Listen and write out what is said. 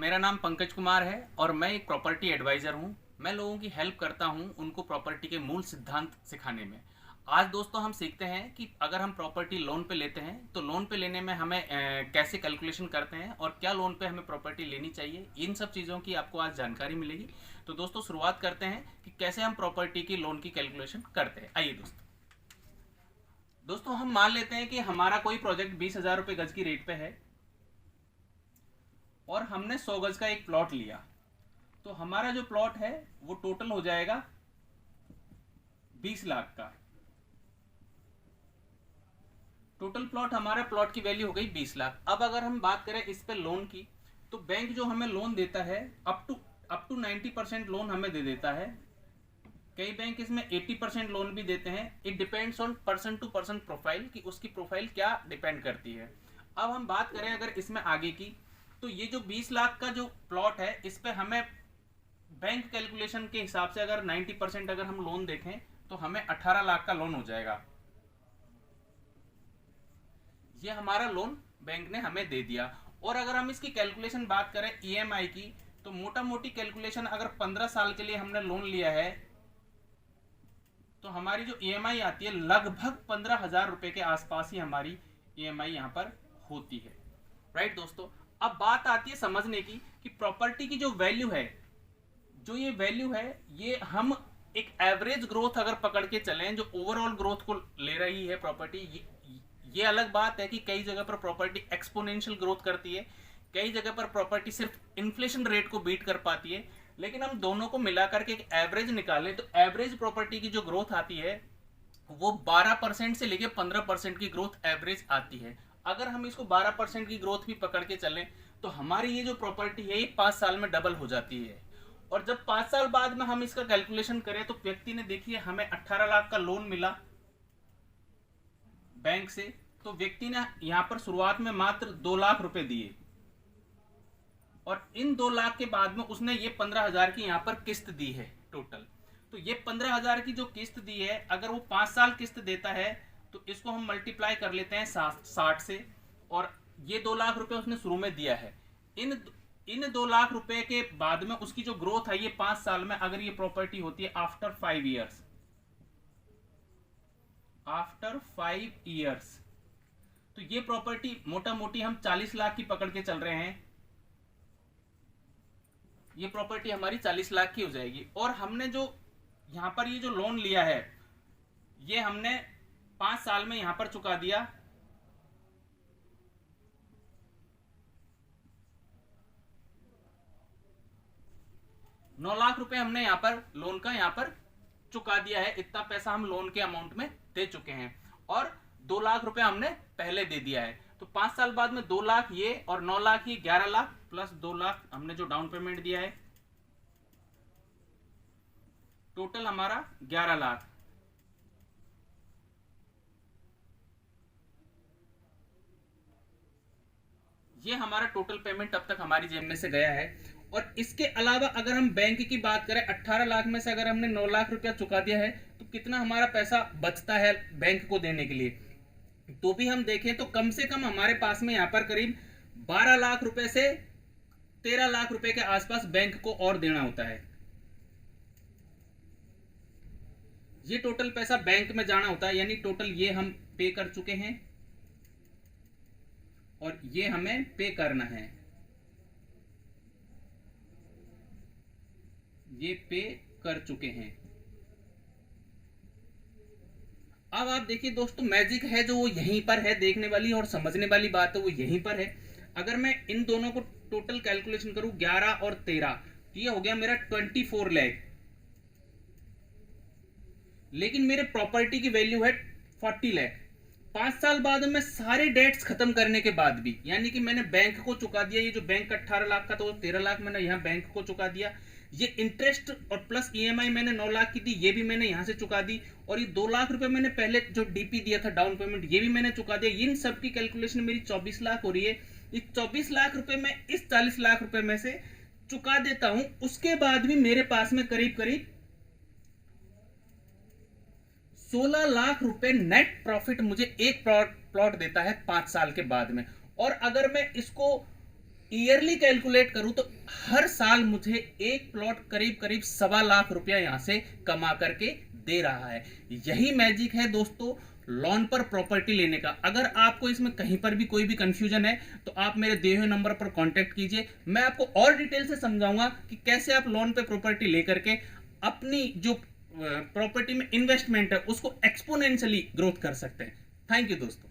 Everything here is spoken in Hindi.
मेरा नाम पंकज कुमार है और मैं एक प्रॉपर्टी एडवाइज़र हूँ। मैं लोगों की हेल्प करता हूँ उनको प्रॉपर्टी के मूल सिद्धांत सिखाने में। आज दोस्तों हम सीखते हैं कि अगर हम प्रॉपर्टी लोन पे लेते हैं तो लोन पे लेने में हमें कैसे कैलकुलेशन करते हैं और क्या लोन पे हमें प्रॉपर्टी लेनी चाहिए, इन सब चीज़ों की आपको आज जानकारी मिलेगी। तो दोस्तों शुरुआत करते हैं कि कैसे हम प्रॉपर्टी की लोन की कैलकुलेशन करते हैं। आइए दोस्तों हम मान लेते हैं कि हमारा कोई प्रोजेक्ट 20,000 रुपये गज की रेट पे है और हमने 100 गज का एक प्लॉट लिया। तो हमारा जो प्लॉट है वो टोटल हो जाएगा 20 लाख का। टोटल प्लॉट हमारा प्लॉट की वैल्यू हो गई 20 लाख। अब अगर हम बात करें इस पे लोन की, तो बैंक जो हमें लोन देता है अप टू 90% लोन हमें दे देता है। कई बैंक इसमें 80% लोन भी देते हैं। It depends on person to person profile कि उसकी प्रोफाइल क्या डिपेंड करती है। अब हम बात करें अगर इसमें आगे की, तो ये जो 20 लाख का जो प्लॉट है इस पे हमें बैंक कैलकुलेशन के हिसाब से अगर 90% अगर हम लोन देखें तो हमें 18 लाख का लोन हो जाएगा। ये हमारा लोन बैंक ने हमें दे दिया। और अगर हम इसकी कैलकुलेशन बात करें ईएमआई की, तो मोटा मोटी कैलकुलेशन अगर 15 साल के लिए हमने लोन लिया है तो हमारी जो ईएमआई आती है लगभग 15,000 रुपए के आसपास ही हमारी ईएमआई यहाँ पर होती है। राइट दोस्तों, अब बात आती है समझने की कि प्रॉपर्टी की जो वैल्यू है, जो ये वैल्यू है, ये हम एक एवरेज ग्रोथ अगर पकड़ के चलें जो ओवरऑल ग्रोथ को ले रही है प्रॉपर्टी, ये अलग बात है कि कई जगह पर प्रॉपर्टी एक्सपोनेंशियल ग्रोथ करती है, कई जगह पर प्रॉपर्टी सिर्फ इन्फ्लेशन रेट को बीट कर पाती है। लेकिन हम दोनों को मिलाकर के एक एवरेज निकालें तो एवरेज प्रॉपर्टी की जो ग्रोथ आती है वो 12% से लेकर 15% की ग्रोथ एवरेज आती है। अगर हम इसको 12% की ग्रोथ भी पकड़ के चलें तो हमारी ये जो प्रॉपर्टी है ये 5 साल में डबल हो जाती है। और जब 5 साल बाद में हम इसका कैलकुलेशन करें तो व्यक्ति ने देखिए हमें 18 लाख का लोन मिला बैंक से, तो व्यक्ति ने यहां पर शुरुआत में मात्र 2 लाख रुपए दिए और इन 2 लाख के बाद में उसने ये 15,000 की यहां पर किस्त दी है टोटल। तो ये 15,000 की जो किस्त दी है, अगर वो 5 साल किस्त देता है तो इसको हम मल्टीप्लाई कर लेते हैं 60 से, और ये 2 लाख रुपए उसने शुरू में दिया है। इन 2 लाख रुपए के बाद में उसकी जो ग्रोथ है ये 5 साल में, अगर ये प्रॉपर्टी होती है आफ्टर 5 ईयर्स, तो ये प्रॉपर्टी मोटा मोटी हम 40 लाख की पकड़ के चल रहे हैं। ये प्रॉपर्टी हमारी 40 लाख की हो जाएगी। और हमने जो यहां पर ये जो लोन लिया है ये हमने 5 साल में यहां पर चुका दिया। ₹9 लाख हमने यहां पर लोन का यहां पर चुका दिया है। इतना पैसा हम लोन के अमाउंट में दे चुके हैं और 2 लाख रुपए हमने पहले दे दिया है। तो 5 साल बाद में 2 लाख ये और 9 लाख ये 11 लाख प्लस 2 लाख हमने जो डाउन पेमेंट दिया है, टोटल हमारा 11 लाख। ये हमारा टोटल पेमेंट अब तक हमारी जेब में से गया है। और इसके अलावा अगर हम बैंक की बात करें, 18 लाख में से अगर हमने 9 लाख रुपया चुका दिया है तो कितना हमारा पैसा बचता है बैंक को देने के लिए, तो भी हम देखें तो कम से कम हमारे पास में यहाँ पर करीब 12 लाख रुपए से 13 लाख रुपए के आसपास बैंक को और देना होता है। ये टोटल पैसा बैंक में जाना होता है, यानी टोटल ये हम पे कर चुके हैं और ये हमें पे करना है। ये पे कर चुके हैं। अब आप देखिए दोस्तों, मैजिक है जो वो यहीं पर है, देखने वाली और समझने वाली बात है वो यहीं पर है। अगर मैं इन दोनों को टोटल कैलकुलेशन करूं 11 और 13, तो ये हो गया मेरा 24 लाख। लेकिन मेरे प्रॉपर्टी की वैल्यू है 40 लाख। 5 साल बाद में सारे डेट्स खत्म करने के बाद भी, यानी कि मैंने बैंक को चुका दिया, ये जो बैंक 18 लाख का तो 13 लाख मैंने यहाँ बैंक को चुका दिया, ये इंटरेस्ट और प्लस ईएमआई मैंने 9 लाख की थी, ये भी मैंने यहां से चुका दी, और ये 2 लाख रुपए मैंने पहले जो डीपी दिया था डाउन पेमेंट, ये भी मैंने चुका दिया। इन सब की कैलकुलेशन मेरी 24 लाख हो रही है। इस 24 लाख रुपए में इस 40 लाख रुपए में से चुका देता हूं, उसके बाद भी मेरे पास में करीब करीब 16 लाख रुपए नेट प्रॉफिट मुझे एक प्लॉट देता है 5 साल के बाद में। और अगर मैं इसको ईयरली कैलकुलेट करूं तो हर साल मुझे एक प्लॉट करीब करीब 1.25 लाख रुपया यहां से कमा करके दे रहा है। यही मैजिक है दोस्तों लोन पर प्रॉपर्टी लेने का। अगर आपको इसमें कहीं पर भी कोई भी कंफ्यूजन है तो आप मेरे दिए हुए नंबर पर कांटेक्ट कीजिए, मैं आपको और डिटेल से समझाऊंगा कि कैसे आप लोन पे प्रॉपर्टी लेकर के अपनी जो प्रॉपर्टी में इन्वेस्टमेंट है उसको एक्सपोनेंशियली ग्रोथ कर सकते हैं। थैंक यू दोस्तों।